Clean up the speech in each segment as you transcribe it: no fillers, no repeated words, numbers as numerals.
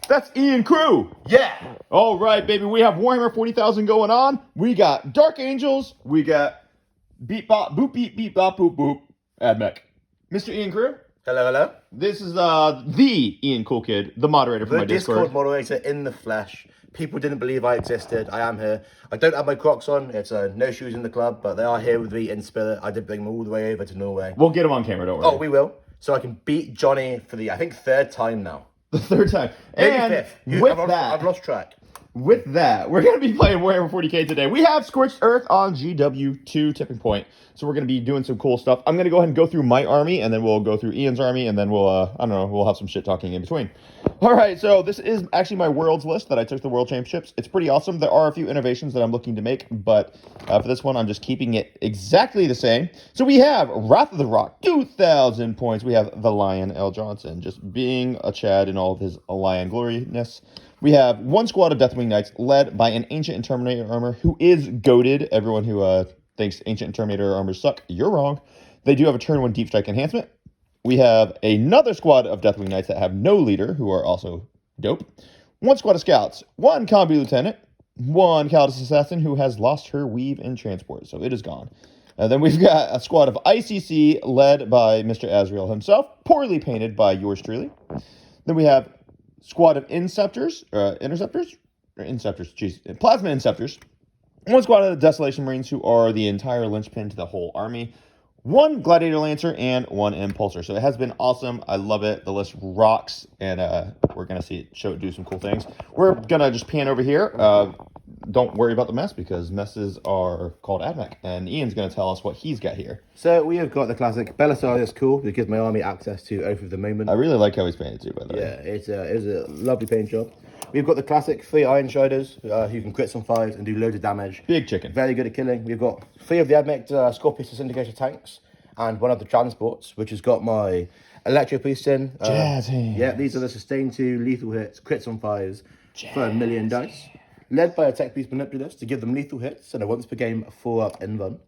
That's Ian Crew. Yeah. All right, baby. We have Warhammer 40,000 going on. We got Dark Angels. We got beep bop boop beep beep bop boop boop. AdMech. Mr. Ian Crew. Hello. This is the Ian Cool Kid, the moderator for my Discord. Discord moderator in the flesh. People didn't believe I existed. I am here. I don't have my Crocs on. It's no shoes in the club, but they are here with me in spirit. I did bring them all the way over to Norway. We'll get them on camera, don't worry. Oh, we will. So I can beat Johnny for the, I think, third time now. The third time. Maybe And fifth. I've lost track. With that, we're going to be playing Warhammer 40k today. We have Scorched Earth on GW2 Tipping Point. So we're going to be doing some cool stuff. I'm going to go ahead and go through my army, and then we'll go through Ian's army, and then we'll, I don't know, we'll have some shit talking in between. All right, so this is actually my Worlds list that I took the World Championships. It's pretty awesome. There are a few innovations that I'm looking to make, but for this one, I'm just keeping it exactly the same. So we have Wrath of the Rock, 2,000 points. We have the Lion, L. Johnson, just being a Chad in all of his lion gloriness. We have one squad of Deathwing Knights led by an Ancient and Terminator armor who is goated. Everyone who thinks Ancient and Terminator armors suck, you're wrong. They do have a turn 1 deep strike enhancement. We have another squad of Deathwing Knights that have no leader, who are also dope. One squad of Scouts, one Combi Lieutenant, one Caldas Assassin who has lost her weave in transport, so it is gone. Then we've got a squad of ICC led by Mr. Azrael himself, poorly painted by yours truly. Then we have squad of Plasma Inceptors. One squad of the Desolation Marines who are the entire linchpin to the whole army. One Gladiator Lancer and one Impulsor. So it has been awesome. I love it. The list rocks, and we're going to see it do some cool things. We're going to just pan over here. Don't worry about the mess because messes are called AdMech, and Ian's going to tell us what he's got here. So we have got the classic Belisarius Cool, that gives my army access to Oath of the Moment. I really like how he's painted too, by the way. Yeah, it's a lovely paint job. We've got the classic 3 Iron Shiders, who can crit some 5s and do loads of damage. Big chicken. Very good at killing. We've got 3 of the AdMech Scorpius Syndicator tanks, and one of the transports, which has got my Electro Priest in. Jazz hands. Yeah, these are the sustain 2 lethal hits, crits on 5s for 1 million dice. Led by a Tech Beast Manipulus to give them lethal hits and a once per game 4-up in run.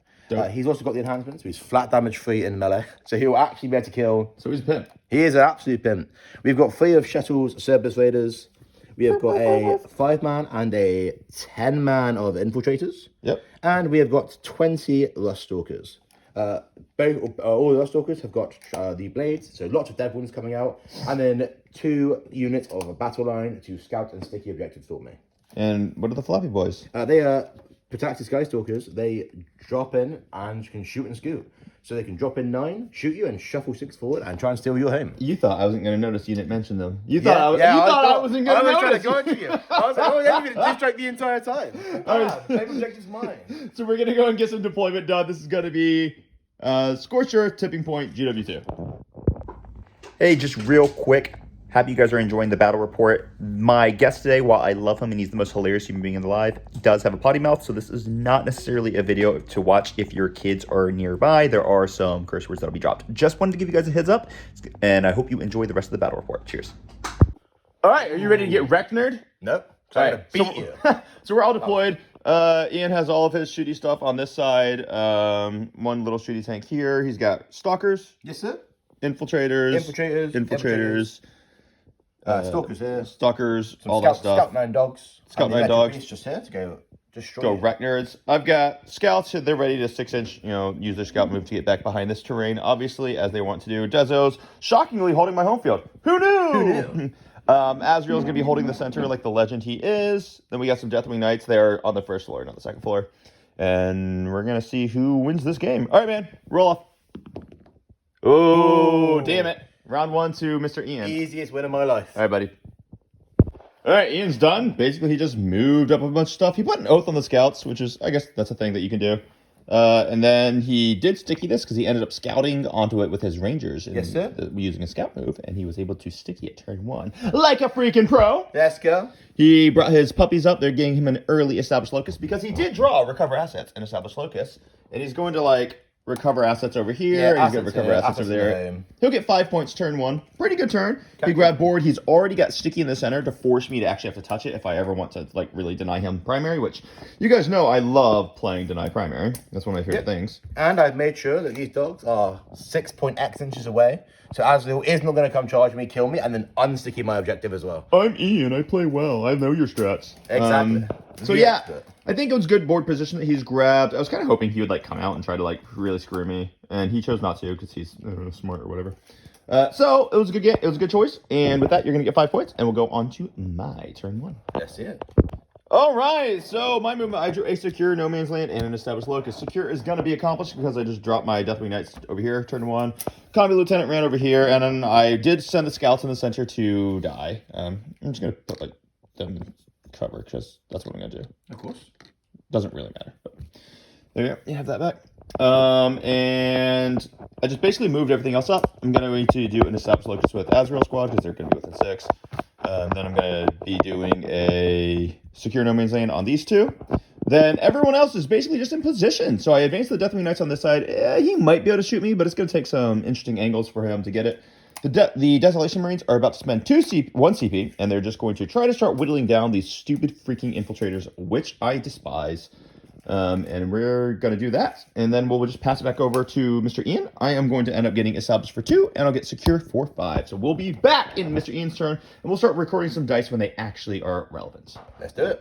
He's also got the enhancements, so he's flat damage free in melee. So he'll actually be able to kill. So he's a pimp. He is an absolute pimp. We've got 3 of Shuttle's Cerberus Raiders. We have got a 5-man and a 10-man of Infiltrators. Yep. And we have got 20 Rust Stalkers. All the Rust Stalkers have got the blades, so lots of dead ones coming out. And then 2 units of a battle line to scout and sticky objectives for me. And what are the floppy boys? They are Protected Sky Stalkers. They drop in and can shoot and scoot. So they can drop in 9, shoot you, and shuffle 6 forward and try and steal your home. You thought I wasn't going to notice you didn't mention them. You thought I wasn't going to notice. I was trying to go into you. I was like, oh, yeah, you're going to distract the entire time. Same objective's mine. So we're going to go and get some deployment done. This is going to be Scorched Earth, Tipping Point, GW2. Hey, just real quick. Happy you guys are enjoying the battle report. My guest today, while I love him and he's the most hilarious human being alive, does have a potty mouth, so this is not necessarily a video to watch if your kids are nearby. There are some curse words that'll be dropped. Just wanted to give you guys a heads up, and I hope you enjoy the rest of the battle report. Cheers. All right, are you ready to get wrecked, nerd? Nope. All I'm right, going to beat you. So we're all deployed. Ian has all of his shooty stuff on this side. One little shooty tank here. He's got Stalkers. Yes, sir. Infiltrators. Stalkers here. Stalkers, all that stuff. Scout 9 dogs. Scout 9 dogs. Just here to go destroy. Go wreck nerds. I've got scouts. They're ready to 6-inch, use their scout move to get back behind this terrain, obviously, as they want to do. Dezos, shockingly holding my home field. Who knew? Azrael's going to be holding the center like the legend he is. Then we got some Deathwing Knights there on the first floor, not the second floor. And we're going to see who wins this game. All right, man. Roll off. Oh, damn it. Round 1 to Mr. Ian. Easiest win of my life. All right, buddy. All right, Ian's done. Basically, he just moved up a bunch of stuff. He put an oath on the scouts, which is, I guess, that's a thing that you can do. And then he did sticky this because he ended up scouting onto it with his rangers. Yes, sir. Using a scout move, and he was able to sticky it turn 1. Like a freaking pro. Let's go. He brought his puppies up. They're getting him an early established locus because he did draw recover assets and established locus. And he's going to, recover assets over here. Yeah, He's going to assets recover here, assets assets over there. here. He'll get 5 points turn 1. Pretty good turn. He Okay. grabbed board. He's already got sticky in the center to force me to actually have to touch it if I ever want to like really deny him primary, which you guys know I love playing deny primary. That's one of my favorite things. And I've made sure that these dogs are 6.x inches away. So Azrael is not going to come charge me, kill me, and then unsticky my objective as well. I'm Ian. I play well. I know your strats. Exactly. So The yeah, expert. I think it was good board position that he's grabbed. I was kind of hoping he would like come out and try to like really screw me, and he chose not to because he's smart or whatever. So it was a good game. It was a good choice. And with that, you're gonna get 5 points, and we'll go on to my turn 1. That's it. All right, so my movement, I drew a secure no man's land and an established locus. Secure is going to be accomplished because I just dropped my Deathwing Knights over here, turn 1. Combat Lieutenant ran over here, and then I did send the scouts in the center to die. I'm just going to put like them in cover because that's what I'm going to do. Of course. Doesn't really matter. But there you go. You have that back. And I just basically moved everything else up. I'm going to do an established locus with Azrael squad because they're going to be within 6. Then I'm going to be doing a secure no man's land on these 2. Then everyone else is basically just in position. So I advanced the Deathwing Knights on this side. He might be able to shoot me, but it's going to take some interesting angles for him to get it. The Desolation Marines are about to spend 1 CP, and they're just going to try to start whittling down these stupid freaking infiltrators, which I despise. And we're going to do that. And then we'll just pass it back over to Mr. Ian. I am going to end up getting established for 2, and I'll get secure for 5. So we'll be back in Mr. Ian's turn, and we'll start recording some dice when they actually are relevant. Let's do it.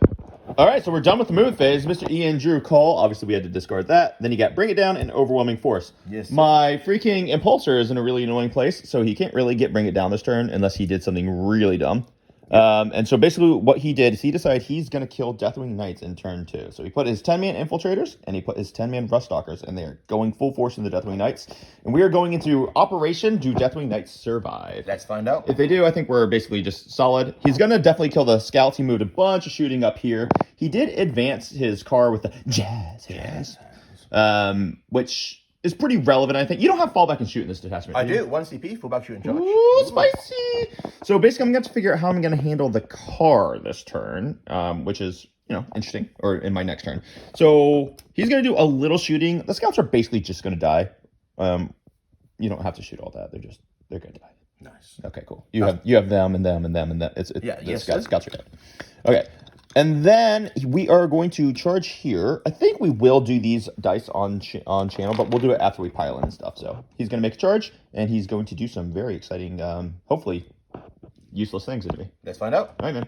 All right, so we're done with the movement phase. Mr. Ian drew call. Obviously, we had to discard that. Then he got bring it down and overwhelming force. Yes, sir. My freaking impulsor is in a really annoying place, so he can't really get bring it down this turn unless he did something really dumb. And so basically what he did is he decided he's going to kill Deathwing Knights in turn 2. So he put his 10-man infiltrators and he put his 10-man Ruststalkers, and they're going full force into Deathwing Knights. And we are going into Operation Do Deathwing Knights Survive? Let's find out. If they do, I think we're basically just solid. He's going to definitely kill the scouts. He moved a bunch of shooting up here. He did advance his car with the jazz hands, which is pretty relevant, I think. You don't have fallback and shoot in this detachment. I do. 1 CP, full back shooting charge. Ooh, spicy! So basically, I'm going to figure out how I'm going to handle the car this turn, which is, interesting, or in my next turn. So he's going to do a little shooting. The scouts are basically just going to die. You don't have to shoot all that. They're going to die. Nice. Okay, cool. You have them and them and them and that. Yes, scouts are dead. Okay. And then we are going to charge here. I think we will do these dice on channel, but we'll do it after we pile in and stuff. So he's going to make a charge, and he's going to do some very exciting, hopefully, useless things into me. Let's find out. All right, man.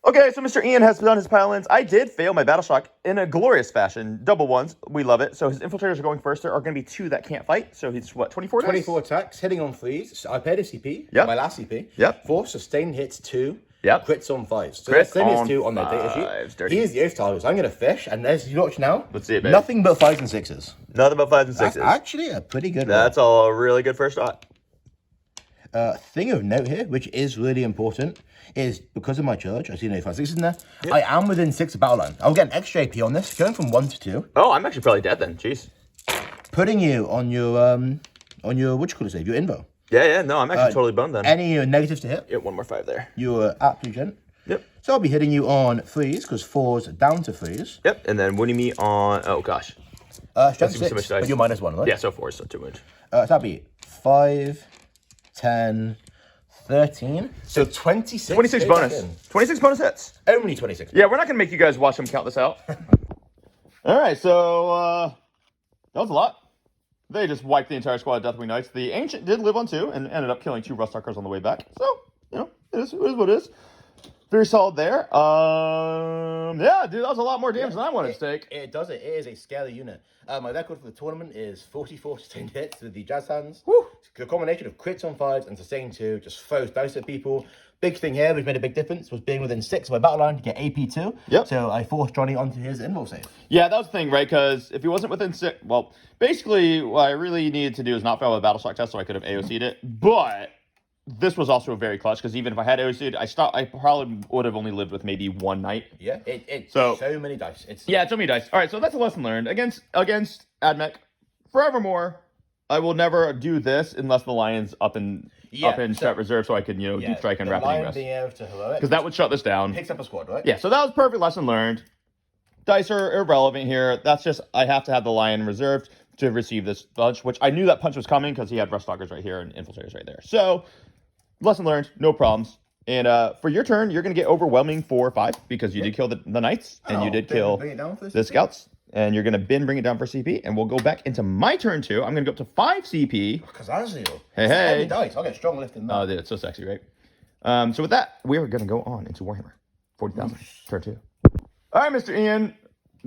Okay, so Mr. Ian has done his pile-ins. I did fail my Battle Shock in a glorious fashion. Double ones. We love it. So his infiltrators are going first. There are going to be 2 that can't fight. So he's, 24 dice? 24 attacks, hitting on 3s. So I paid a CP. Yep. My last CP. Yep. 4 sustained hits, 2. Yep. Crits on 5s. So Crit sustained hits on 2 on their data fives. sheet. Dirty. He is the oath target. So I'm going to fish, and as you watch now, Let's see it, baby. nothing but 5s and 6s. Nothing but 5s and 6s. That's actually a pretty good one. That's a really good first shot. Thing of note here, which is really important, is because of my charge, I see no 5 6s in there. Yep. I am within 6 of battle line. I'll get an extra AP on this, going from 1 to 2. Oh, I'm actually probably dead then. Jeez. Putting you on your what you call it, save your invo. Yeah. No, I'm actually totally boned then. Any negatives to hit? Get 1 more 5 there. You're absolute gent. Yep. So I'll be hitting you on 3s because 4s down to 3s. Yep. And then winning me on. Oh gosh. Strength 6, much dice. but you're -1, right? Yeah. So 4 is not too much. So that'd be 5, 10, 13. So 26. 26 bonus. 26 bonus hits. Only 26. Yeah, we're not gonna make you guys watch them count this out. All right. So that was a lot. They just wiped the entire squad of Deathwing Knights. The Ancient did live on 2 and ended up killing 2 Ruststalkers on the way back. So it is what it is. Very solid there. Yeah, dude, that was a lot more damage than I wanted to take. It does it. It is a scary unit. My record for the tournament is 44 sustained hits with the Jazz Hands. Woo. The combination of crits on 5s and sustained 2 just throws dice at people. Big thing here, which made a big difference, was being within 6 of my battle line to get AP2. Yep. So I forced Johnny onto his invul save. Yeah, that was the thing, right? Because if he wasn't within 6, well, basically what I really needed to do is not fail a battle shock test so I could have AOC'd it. But this was also very clutch because even if I had OC'd, I probably would have only lived with maybe 1 night. Yeah, it's so many dice. Yeah, so many dice. All right, so that's a lesson learned. Against AdMech, forevermore, I will never do this unless the Lion's up in strat reserve so I can, deep strike and rapid ingress. Because that would shut this down. Picks up a squad, right? Yeah, so that was perfect lesson learned. Dice are irrelevant here. That's just, I have to have the Lion reserved to receive this punch, which I knew that punch was coming because he had Rust Stalkers right here and Infiltrators right there. So, lesson learned, no problems. And for your turn, you're going to get Overwhelming for 5 because you did kill the Knights and you did kill the Scouts. And you're going to bring it down for CP. And we'll go back into my turn 2. I'm going to go up to 5 CP. Because Azrael. Hey. Dice. I'll get strong lift in that. Oh, dude, it's so sexy, right? So with that, we are going to go on into Warhammer 40,000, turn 2. All right, Mr. Ian.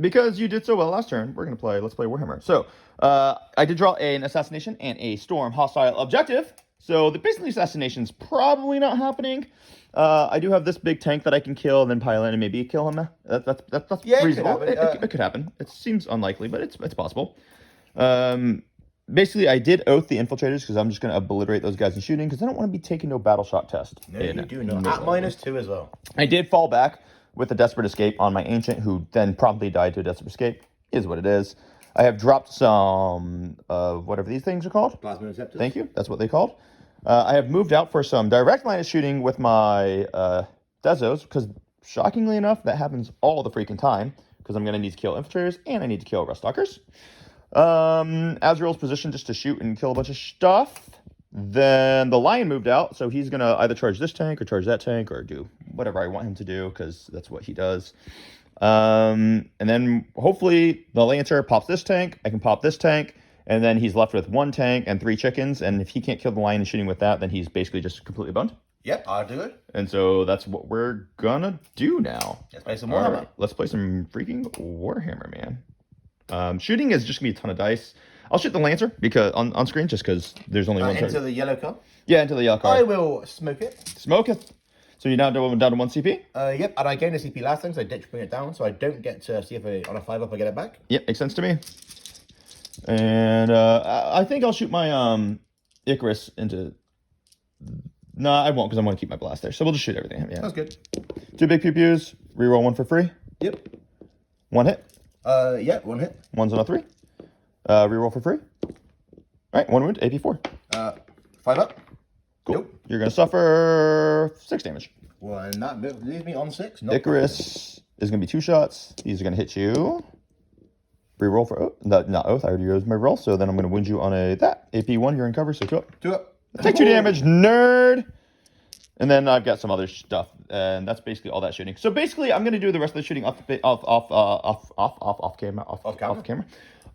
Because you did so well last turn, we're going to play, let's play Warhammer. So, I did draw an Assassination and a Storm hostile objective. So, basically, Assassination's probably not happening. I do have this big tank that I can kill and then pile in and maybe kill him. That's reasonable. It could happen. It seems unlikely, but it's possible. Basically, I did oath the Infiltrators because I'm just going to obliterate those guys in shooting because I don't want to be taking no battle shot test. No, you do not. At -2 as well. I did fall back with a Desperate Escape on my Ancient, who then promptly died to a Desperate Escape. Is what it is. I have dropped some of whatever these things are called. Plasma Receptors. Thank you. That's what they called. I have moved out for some direct line of shooting with my Dezos, because shockingly enough, that happens all the freaking time, because I'm going to need to kill Infiltrators, and I need to kill Rust Stalkers. Azrael's positioned just to shoot and kill a bunch of stuff. Then the Lion moved out, so he's going to either charge this tank or charge that tank or do whatever I want him to do, because that's what he does. And then hopefully the Lancer pops this tank, I can pop this tank, and then he's left with 1 tank and 3 chickens, and if he can't kill the Lion and shooting with that, then he's basically just completely boned. Yep, I'll do it. And so that's what we're gonna do now. Let's play some Warhammer. Right, let's play some freaking Warhammer, man. Shooting is just gonna be a ton of dice. I'll shoot the Lancer because on screen just because there's only one into target. the yellow card? Yeah, into the yellow card. I will smoke it. Smoke it. So you're down to 1 CP? Yep, and I gained a CP last time, so I ditch bring it down, so I don't get to see if on a 5-up I get it back. Yep, makes sense to me. And I think I'll shoot my Icarus into... No, I won't because I want to keep my blast there. So we'll just shoot everything. Yeah. That's good. 2 big pew-pews. Reroll 1 for free. Yep. 1 hit. Yeah, 1 hit. 1's on a 3. Reroll for free. All right, 1 wound, AP 4. 5 up. Cool. Nope. You're going to suffer 6 damage. Well, and that leaves me on 6. Icarus is going to be 2 shots. These are going to hit you. Reroll for oath. Not oath. I already used my roll, so then I'm going to wound you on that. AP 1, you're in cover, so 2 up. 2 up. Take 2 damage, nerd. And then I've got some other stuff, and that's basically all that shooting. So basically, I'm going to do the rest of the shooting off camera.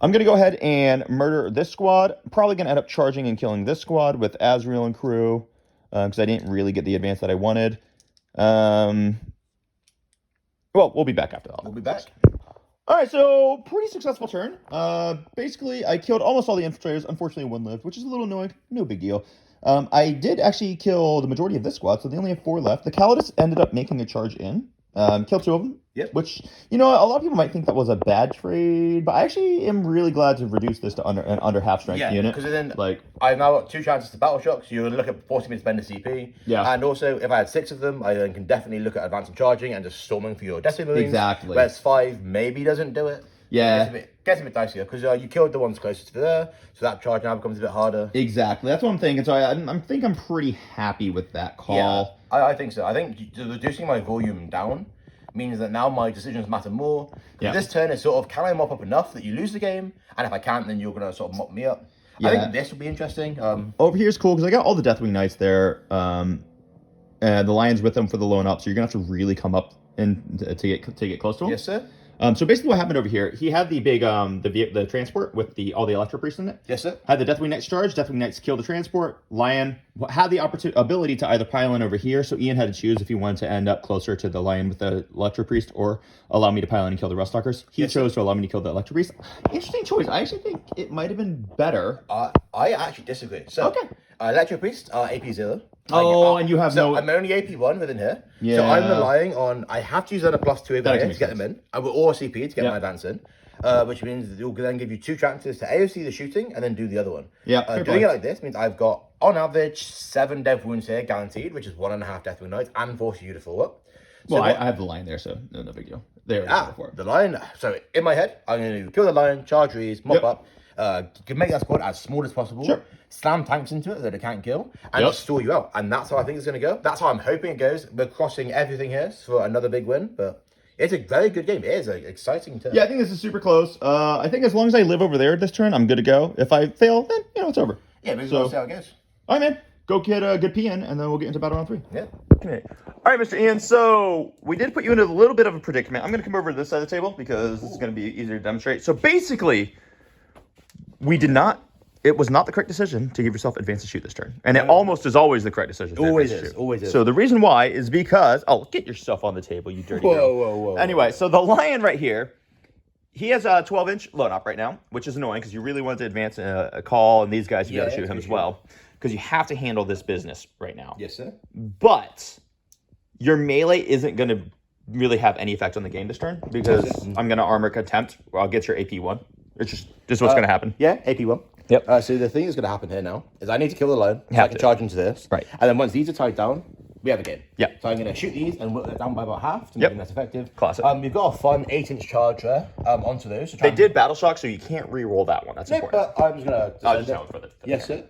I'm going to go ahead and murder this squad. Probably going to end up charging and killing this squad with Azrael and crew, because I didn't really get the advance that I wanted. Well, we'll be back after that. We'll be back. All right, so pretty successful turn. Basically, I killed almost all the Infiltrators. Unfortunately, 1 lived, which is a little annoying. No big deal. I did actually kill the majority of this squad, so they only have 4 left. The Calidus ended up making a charge in. Killed 2 of them. Yep. Which, a lot of people might think that was a bad trade, but I actually am really glad to reduce this to under half strength unit. Yeah, because then I've now got 2 chances to battle shock, so you're going to look at forcing me to spend a CP. Yeah. And also, if I had 6 of them, I then can definitely look at advancing charging and just storming for your Destiny Marines. Exactly. Whereas 5 maybe doesn't do it. Yeah. Gets a bit dicier, because you killed the ones closest to there, so that charge now becomes a bit harder. Exactly. That's what I'm thinking. So I think I'm pretty happy with that call. Yeah, I think so. I think reducing my volume down means that now my decisions matter more. Yeah. This turn is sort of, can I mop up enough that you lose the game? And if I can't, then you're going to sort of mop me up. Yeah. I think this will be interesting. Over here is cool because I got all the Deathwing Knights there. And the Lions with them for the lone up, so you're going to have to really come up and to get close to them. Yes, sir. So basically what happened over here, he had the big, the transport with all the Electro Priests in it. Yes, sir. Had the Deathwing Knights charge. Deathwing Knights killed the transport. Lion had the ability to either pile in over here, so Ian had to choose if he wanted to end up closer to the Lion with the Electro Priest or allow me to pile in and kill the Rust Stalkers. He chose to allow me to kill the Electro Priest. Interesting choice. I actually think it might have been better. I actually disagree. So, okay. Electro Priest, AP 0. And you have I'm only AP 1 within here. Yeah. So I'm relying on, I have to use then a +2 over here to get them in. Or CP to get my advance in. Which means it will then give you 2 chances to AOC the shooting and then do the other one. Yeah. Doing it like this means I've got, on average, 7 death wounds here guaranteed, which is 1.5 death wound knights, and force you to fall up. So well, I have the Lion there, so no big deal. There the Lion. So in my head, I'm going to kill the Lion, charge Rees, mop up, can make that squad as small as possible. Sure. Slam tanks into it that it can't kill, and just store you out. And that's how I think it's going to go. That's how I'm hoping it goes. We're crossing everything here for another big win, but It's a very good game. It is an exciting turn. Yeah, I think this is super close. I think as long as I live over there this turn, I'm good to go. If I fail, then, it's over. Yeah, maybe So- we'll see how it goes. All right, man. Go get a good PN, and then we'll get into battle round 3. Yeah. Okay. All right, Mr. Ian. So we did put you into a little bit of a predicament. I'm going to come over to this side of the table because it's going to be easier to demonstrate. So basically, it was not the correct decision to give yourself advance to shoot this turn. And it almost is always the correct decision. to Always advance to is, shoot. always is. So the reason why is because, get yourself on the table, you dirty girl. Whoa. Anyway, so the lion right here, he has a 12-inch load up right now, which is annoying because you really want to advance a call, and these guys, you got to shoot him as well. Because you have to handle this business right now. Yes, sir. But your melee isn't going to really have any effect on the game this turn because I'm going to armor contempt, or I'll get your AP 1. It's just what's going to happen. Yeah, AP1. Yep. So the thing that's going to happen here now is I need to kill the lion. So Have I can to. charge into this. Right. And then once these are tied down, we have a game. Yeah. So I'm going to shoot these and whittle it down by about half to make Yep. them less effective. Classic. We've got a fun 8-inch charge there onto those. They did battle shock, so you can't re-roll that one. That's No, important. but I'm just going to... I'll just know for the Yes, sir.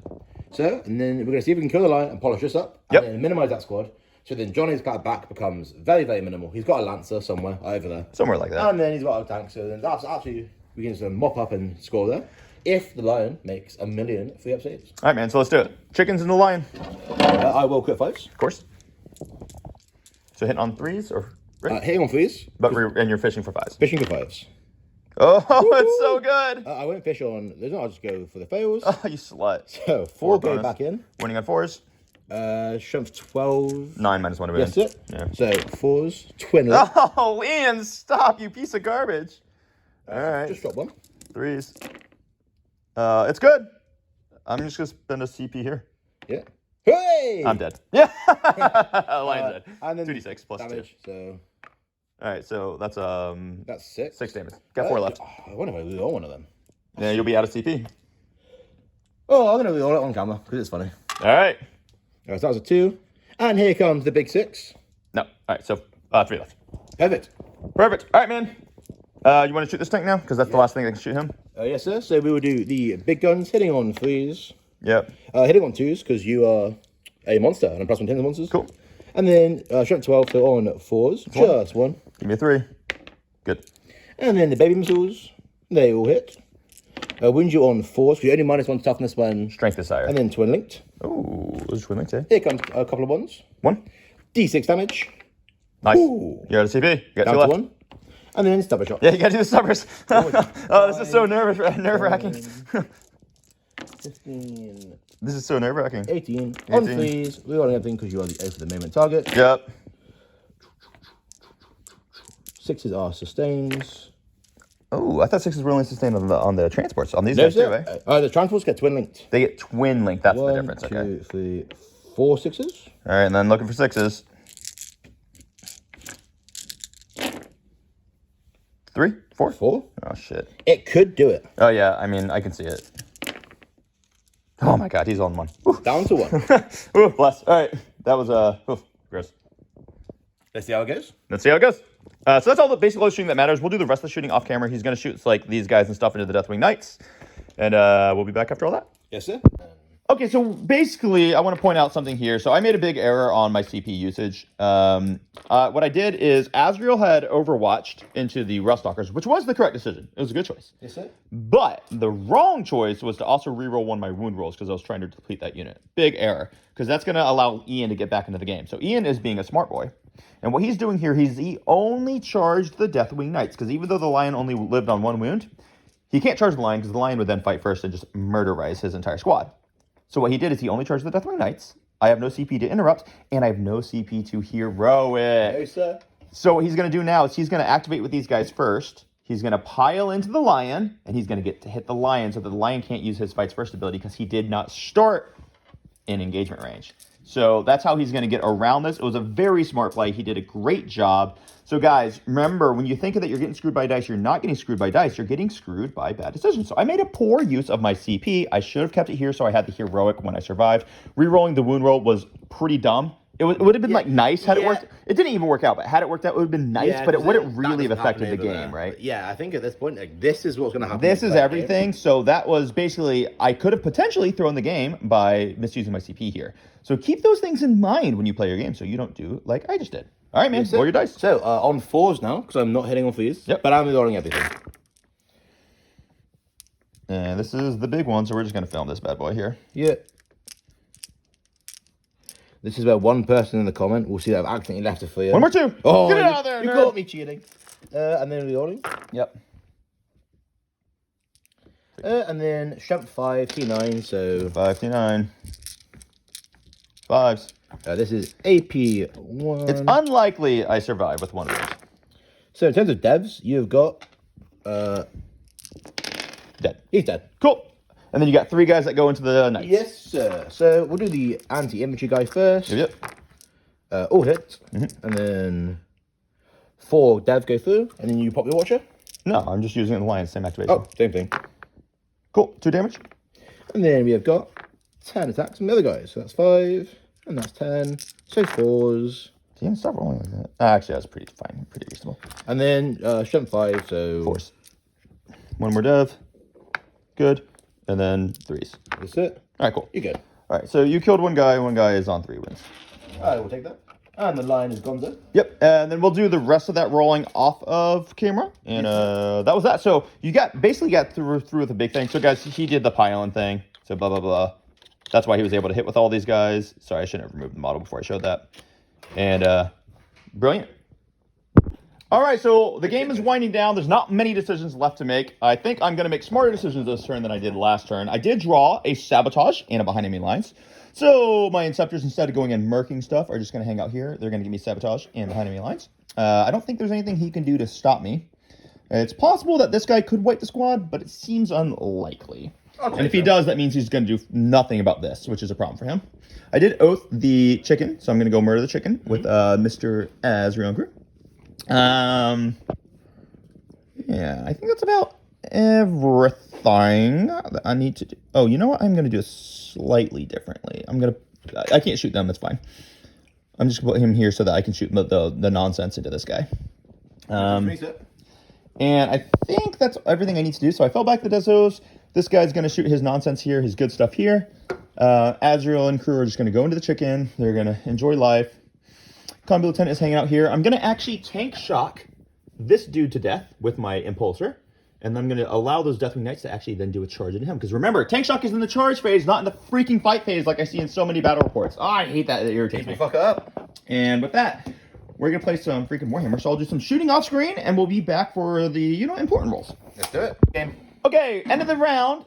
So, and then we're going to see if we can kill the lion and polish this up. Yep. And then minimize that squad. So then Johnny's back becomes very, very minimal. He's got a lancer somewhere over there. Somewhere like that. And then he's got a tank. So then that's actually... We can just mop up and score there. If the lion makes 1 million free up saves. All right, man. So let's do it. Chickens in the lion, I will quit 5s. of course. So hitting on 3s or Hitting on 3s. and you're fishing for 5s. Fishing for 5s. Oh, it's so good. I won't fish on... I'll just go for the fails. Oh, you slut. So 4 go bonus. back in. Winning on 4s. Strength 12. 9 minus 1 to win. Yes, it. Yeah. So 4s. Twin left. Oh, Ian, stop, you piece of garbage. All right. Just drop 1. 3s. It's good. I'm just going to spend a CP here. Yeah. Hey! I'm dead. Yeah. Lion's dead. And then 2d6 plus damage. 2. So All right, so that's that's 6. 6 damage. Got 4 left. I wonder if I lose all one of them. Yeah, you'll be out of CP. Oh, I'm gonna do all it on camera because it's funny. All right. All right, so that was a 2, and here comes the big 6. No. All right, so 3 left. Perfect. Perfect. All right, man. You want to shoot this tank now? Because that's the last thing that can shoot him. Yes, sir. So we will do the big guns hitting on 3s, Yep. hitting on 2s because you are a monster and I'm +1 to monsters. Cool. And then strength 12, so on 4s, just 1. Give me a 3. Good. And then the baby missiles, they all hit. Wound you on 4s, because you only -1 toughness when... Strength is higher. And then twin linked. Oh, those twin links, eh? Here comes a couple of ones. 1. D6 damage. Nice. Ooh. You're out of CP. You got 2 Down to left. 1. And then stubber shot. Yeah, you gotta do the stubbers. Oh, this is so nerve-wracking. 15, This is so nerve-wracking. 18. On 3s, rerolling everything because you are the 8th of the moment target. Yep. 6s are sustains. Oh, I thought 6s were only sustained on the transports. On these No, guys too, eh? sir. The transports get twin linked. They get twin link. That's the 1, difference. 2, Okay. 3, 4 6s. All right, and then looking for 6s. 3, 4. 4. Oh shit. It could do it. Oh yeah. I mean, I can see it. Oh my god, he's on 1. Ooh. Down to 1. Ooh, bless. All right, that was gross. Let's see how it goes. Let's see how it goes. So that's all the basic shooting that matters. We'll do the rest of the shooting off camera. He's gonna shoot like these guys and stuff into the Deathwing Knights, and we'll be back after all that. Yes, sir. Okay, so basically, I want to point out something here. So I made a big error on my CP usage. What I did is Azrael had overwatched into the Ruststalkers, which was the correct decision. It was a good choice. Yes, sir. But the wrong choice was to also reroll one of my wound rolls because I was trying to deplete that unit. Big error, because that's going to allow Ian to get back into the game. So Ian is being a smart boy. And what he's doing here, he only charged the Deathwing Knights, because even though the Lion only lived on 1 wound, he can't charge the Lion because the Lion would then fight first and just murderize his entire squad. So what he did is he only charged the Deathwing Knights. I have no CP to interrupt, and I have no CP to heroic. No, sir. So what he's going to do now is he's going to activate with these guys first. He's going to pile into the Lion, and he's going to get to hit the Lion so that the Lion can't use his fight's first ability because he did not start in engagement range. So that's how he's going to get around this. It was a very smart play. He did a great job. So guys, remember, when you think that you're getting screwed by dice, you're not getting screwed by dice. You're getting screwed by bad decisions. So I made a poor use of my CP. I should have kept it here so I had the heroic when I survived. Rerolling the wound roll was pretty dumb. It would have been like nice had it worked. It didn't even work out, but had it worked out, it would have been nice, but it wouldn't really have affected the game, right? Yeah, I think at this point, like, this is what's going to happen. This is everything. So that was basically, I could have potentially thrown the game by misusing my CP here. So keep those things in mind when you play your game so you don't do like I just did. All right, man. Roll your dice. So, on 4s now, because I'm not hitting on these. Yep. But I'm rolling everything. And this is the big one, so we're just going to film this bad boy here. Yeah. This is where one person in the comment will see that I've accidentally left it for you. One more 2. Oh, get it out of there, You nerd. caught me cheating. And then rolling. Yep. And then strength 5, T9, so... 5, T9. 5s. this is AP 1. It's unlikely I survive with one of those. So in terms of devs, you've got... Dead. He's dead. Cool. And then you got 3 guys that go into the knights. Yes, sir. So we'll do the anti-infantry guy first. Yep. All hits. And then 4 devs go through. And then you pop your watcher. No, I'm just using the lion's same activation. Oh, same thing. Cool. 2 damage. And then we have got 10 attacks from the other guys. So that's 5. And that's 10. So 4s. Yeah, stop rolling like that. Actually, that's pretty fine. Pretty reasonable. And then strength 5, so... 4s. 1 more dev. Good. And then 3s. That's it. All right, cool. You're good. All right, so you killed one guy is on 3 wins. I will take that. And the lion is Gonzo. Yep, and then we'll do the rest of that rolling off of camera, and that was that. So you basically got through with the big thing. So guys, he did the pylon thing. So blah blah blah. That's why he was able to hit with all these guys. Sorry, I shouldn't have removed the model before I showed that. And brilliant. All right, so the game is winding down. There's not many decisions left to make. I think I'm going to make smarter decisions this turn than I did last turn. I did draw a sabotage and a behind enemy lines. So my Inceptors, instead of going and murking stuff, are just going to hang out here. They're going to give me sabotage and behind enemy lines. I don't think there's anything he can do to stop me. It's possible that this guy could wipe the squad, but it seems unlikely. And if he does, that means he's going to do nothing about this, which is a problem for him. I did oath the chicken, so I'm going to go murder the chicken with Mr. Azrael Crew. Yeah, I think that's about everything that I need to do. Oh, you know what? I'm going to do it slightly differently. I can't shoot them. That's fine. I'm just going to put him here so that I can shoot the nonsense into this guy. And I think that's everything I need to do. So I fell back the Desos. This guy's going to shoot his nonsense here, his good stuff here. Azrael and crew are just going to go into the chicken. They're going to enjoy life. Combi Lieutenant is hanging out here. I'm going to actually tank shock this dude to death with my Impulsor. And then I'm going to allow those Deathwing Knights to actually then do a charge into him. Because remember, tank shock is in the charge phase, not in the freaking fight phase like I see in so many battle reports. Oh, I hate that. It irritates me. Fuck up. And with that, we're going to play some freaking Warhammer. So I'll do some shooting off screen, and we'll be back for the, important rolls. Let's do it. Game. Okay, end of the round.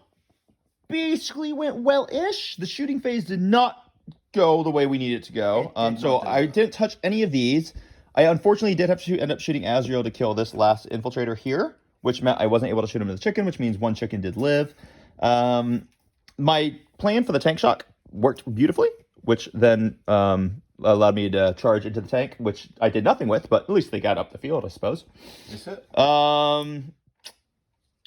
Basically went well-ish. The shooting phase did not go the way we needed it to go. So I didn't touch any of these. I unfortunately did have to end up shooting Azrael to kill this last infiltrator here, which meant I wasn't able to shoot him in the chicken, which means one chicken did live. My plan for the tank shock worked beautifully, which then allowed me to charge into the tank, which I did nothing with, but at least they got up the field, I suppose. That's it.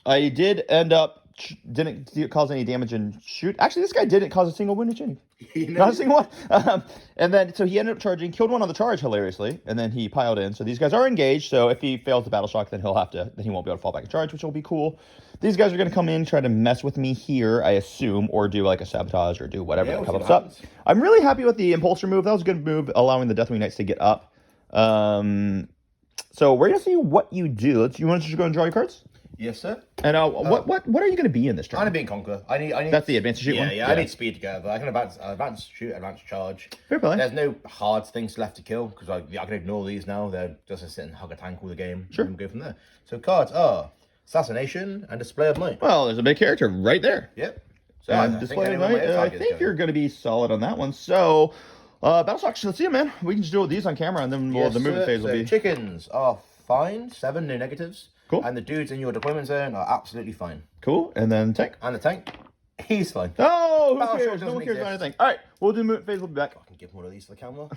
I did end up didn't cause any damage and shoot. Actually, this guy didn't cause a single wounded shooting. Not a single one. And then, so he ended up charging, killed one on the charge, hilariously, and then he piled in. So these guys are engaged, so if he fails the battle shock, then he won't be able to fall back and charge, which will be cool. These guys are going to come in, try to mess with me here, I assume, or do like a sabotage or do whatever that comes up. I'm really happy with the Impulsor move. That was a good move, allowing the Deathwing Knights to get up. So we're going to see what you do. You want to just go and draw your cards? Yes, sir. And what are you going to be in this turn? I'm going to be in Conquer. I need. That's the advanced shoot one? Yeah, I need speed to go. But I can advance shoot, advance charge. Fair play. There's no hard things left to kill because I can ignore these now. They're just to sit and hug a tank all the game. Sure. And go from there. So cards are Assassination and Display of Might. Well, there's a big character right there. Yep. So And Display of Might, I think you're going to be solid on that one. So, Battleshock, let's see it, man. We can just do these on camera, and then the movement phase will be... Chickens are fine. 7, no negatives. Cool. And the dudes in your deployment zone are absolutely fine. Cool. And then tank. And the tank, he's fine. Oh, who Battleshock cares? No one doesn't cares about exist. anything. All right, we'll do movement phase. We'll be back. I can give one of these to the camera.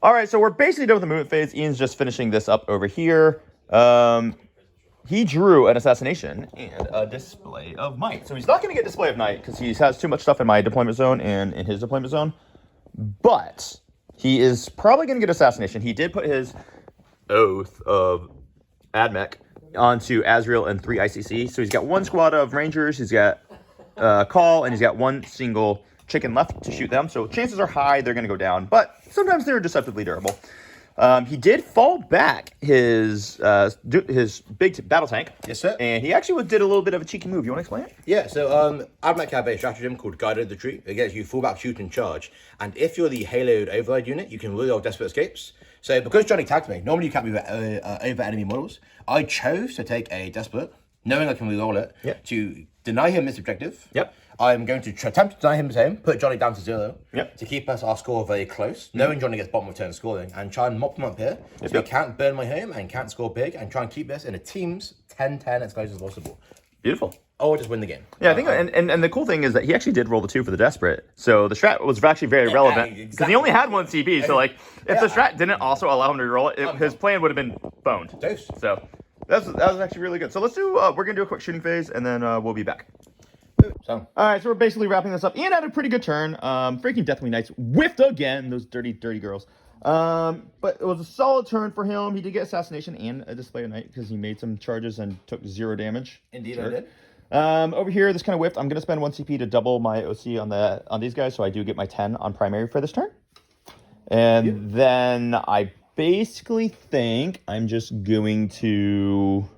All right, so we're basically done with the movement phase. Ian's just finishing this up over here. He drew an Assassination and a Display of Might. So he's not going to get Display of Might because he has too much stuff in my deployment zone and in his deployment zone. But he is probably going to get Assassination. He did put his Oath of AdMech onto Azrael and 3 ICC. So he's got one squad of Rangers, he's got Call, and he's got one single chicken left to shoot them. So chances are high they're going to go down, but sometimes they're deceptively durable. He did fall back his big battle tank. Yes, sir. And he actually did a little bit of a cheeky move. You want to explain it? Yeah, so AdMech have a stratagem called Guided Retreat. It gets you fullback, shoot, and charge. And if you're the Haloed Override unit, you can reroll Desperate Escapes. So because Johnny tagged me, normally you can't move over enemy models. I chose to take a Desperate, knowing I can reroll it, to deny him this objective. Yep. I'm going to attempt to deny him his aim, put Johnny down to 0, to keep our score very close, knowing Johnny gets bottom of turn scoring, and try and mop him up here, so he can't burn my home and can't score big, and try and keep this in a team's 10-10 as close as possible. Beautiful. Or just win the game. Yeah, I think, and the cool thing is that he actually did roll the 2 for the Desperate, so the strat was actually very relevant, because he only had 1 CP, so like, if the strat didn't also allow him to roll it, his plan would have been boned. Dose. So, that was actually really good. So let's do, we're going to do a quick shooting phase, and then we'll be back. So. All right, so we're basically wrapping this up. Ian had a pretty good turn. Freaking Deathwing Knights whiffed again, those dirty, dirty girls. But it was a solid turn for him. He did get Assassination and a Display of Night because he made some charges and took 0 damage. Indeed, I did. Over here, this kind of whiffed. I'm going to spend 1 CP to double my OC on these guys, so I do get my 10 on primary for this turn. And then I basically think I'm just going to...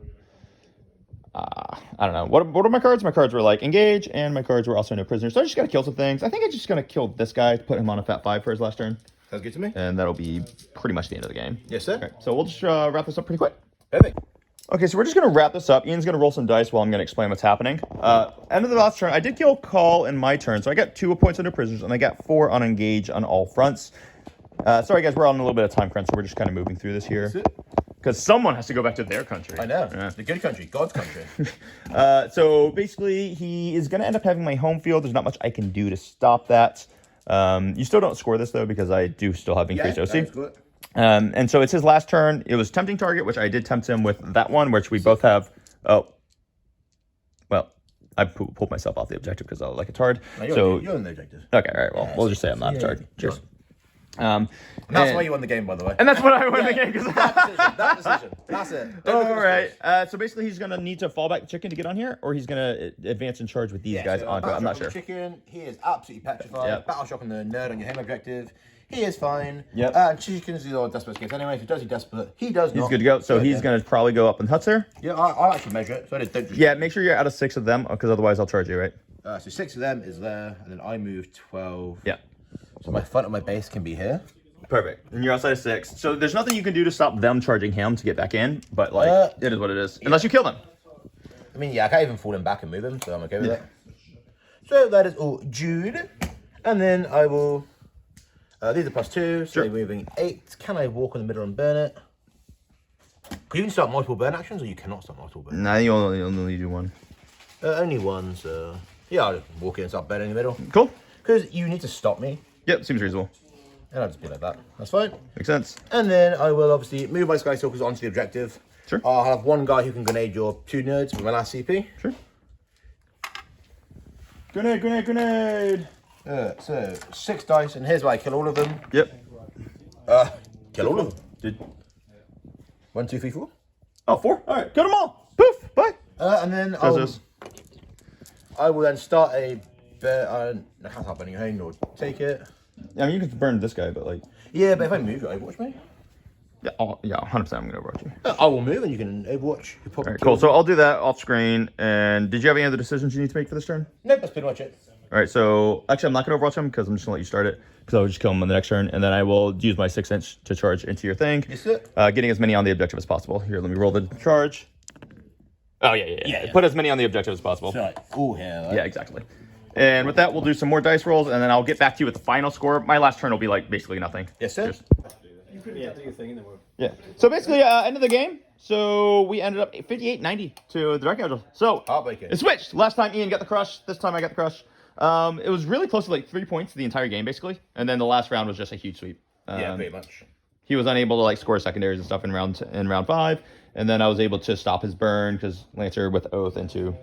I don't know. What are my cards? My cards were like engage, and my cards were also no prisoners. So I just gotta kill some things. I think I'm just gonna kill this guy to put him on a fat 5 for his last turn. Sounds good to me. And that'll be pretty much the end of the game. Yes, sir. Okay, so we'll just wrap this up pretty quick. Perfect. Okay, so we're just gonna wrap this up. Ian's gonna roll some dice while I'm gonna explain what's happening. End of the last turn, I did kill Call in my turn, so I got 2 points under prisoners, and I got 4 on engage on all fronts. Sorry guys, we're on a little bit of time crunch, so we're just kind of moving through this here. Because someone has to go back to their country. I know. Yeah. The good country. God's country. So basically, he is going to end up having my home field. There's not much I can do to stop that. You still don't score this, though, because I do still have increased OC. And so it's his last turn. It was Tempting Target, which I did tempt him with that one, which we both have. Oh. Well, I pulled myself off the objective because I like it's hard. No, you're in the objective. Okay, all right. Well, we'll just say I'm not a target. Cheers. And that's why you won the game, by the way. And that's what I won the game. That decision. That's it. All right. So basically, he's going to need to fall back the chicken to get on here, or he's going to advance in charge with these guys onto it. I'm not sure. Chicken, he is absolutely petrified. Yep. Battle shock on the nerd on your home objective. He is fine. Yep. And Chicken's the old Desperate Escapes anyway. If he does, he's Desperate. He does not. He's good to go. So he's going to probably go up in huts there. Yeah, I'll actually measure it. So I don't just... Yeah, make sure you're out of 6 of them, because otherwise I'll charge you, right? So 6 of them is there, and then I move 12. Yeah. So my front of my base can be here. Perfect. And you're outside of 6. So there's nothing you can do to stop them charging him to get back in, but like it is what it is. Unless you kill them. I mean, yeah, I can't even fall him back and move him, so I'm okay with that. So that is all Jude. And then I will... these are +2, so moving 8. Can I walk in the middle and burn it? Can you can start multiple burn actions, or you cannot start multiple burn? Nah, you only do 1. Only 1, so... Yeah, I'll just walk in and start burning in the middle. Cool. Because you need to stop me. Yep, seems reasonable. And I'll just be like that. That's fine. Makes sense. And then I will obviously move my Sky Stalkers onto the objective. Sure. I'll have 1 guy who can grenade your 2 nerds with my last CP. Sure. Grenade, grenade, grenade! So 6 dice, and here's where I kill all of them. Yep. Kill all of them. Did... 1, 2, 3, 4. Oh, 4? Alright, kill them all! Poof! Bye! And then I will then start a... I can't start burning your home or take it. I mean, you can burn this guy, but like... Yeah, but if I move, you overwatch me? Yeah, 100% I'm going to overwatch you. I will move and you can overwatch. All right, cool. So I'll do that off screen. And did you have any other decisions you need to make for this turn? Nope, that's pretty much it. All right, so actually I'm not going to overwatch him because I'm just going to let you start it. Because I'll just kill him on the next turn. And then I will use my 6-inch to charge into your thing. Yes, sir. Getting as many on the objective as possible. Here, let me roll the charge. Oh, yeah. Put as many on the objective as possible. So like, all here. Right? Yeah, exactly. And with that, we'll do some more dice rolls, and then I'll get back to you with the final score. My last turn will be like basically nothing. Yes, sir. You could, do your thing, and then we'll... Yeah. So basically, end of the game. So we ended up 58-90 to the Dark Angel. So Heartbreaking. it switched. Last time Ian got the crush. This time I got the crush. It was really close to like 3 points the entire game, basically. And then the last round was just a huge sweep. Yeah, pretty much. He was unable to like score secondaries and stuff in round 5, and then I was able to stop his burn because Lancer with Oath into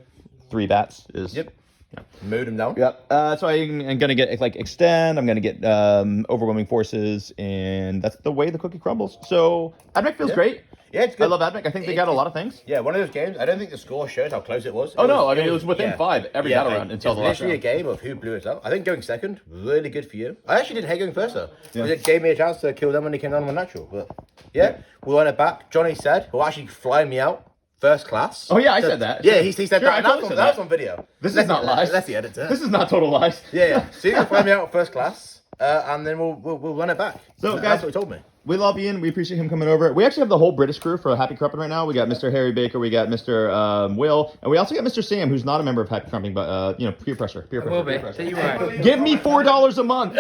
3 bats is. Yep. Yeah. Mowed him down. Yep. So I'm gonna get like extend. I'm gonna get overwhelming forces, and that's the way the cookie crumbles. So AdMech feels great. Yeah, it's good. I love AdMech. I think they got a lot of things. Yeah, one of those games. I don't think the score shows how close it was. Oh no, I mean it was within yeah. 5 every battle round until it's the last literally round. a game of who blew it out. I think going second, really good for you. I actually didn't hate going first though. Because it gave me a chance to kill them when they came down on natural. But yeah, we'll run it back. Johnny said he'll actually fly me out first class. Oh yeah, I said that. Yeah, he said Sure, that. I And totally said that's that. on video. This is not lies. That's the editor. This is not total lies. Yeah. So you can fly me out first class, and then we'll run it back. So, That's guys- what he told me. We love Ian. We appreciate him coming over. We actually have the whole British crew for Happy Crumping right now. We got Mr. Harry Baker, we got Mr. Will, and we also got Mr. Sam, who's not a member of Happy Crumping, but peer pressure. Peer pressure. Will Peer be. pressure. So you are. Give me $4 a month.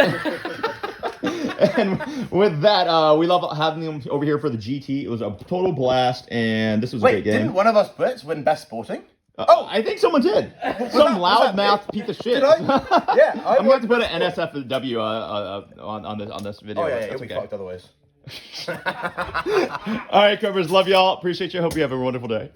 And with that, we love having them over here for the GT. It was a total blast, and this was a Wait, great game. didn't one of us Brits win Best Sporting? Oh, I think someone did. Some was that loudmouth piece of shit. Did I? Yeah, I'm going to put an NSFW on this video. Oh yeah, That's you'll be okay. fucked otherwise. All right, Covers. Love y'all. Appreciate you. Hope you have a wonderful day.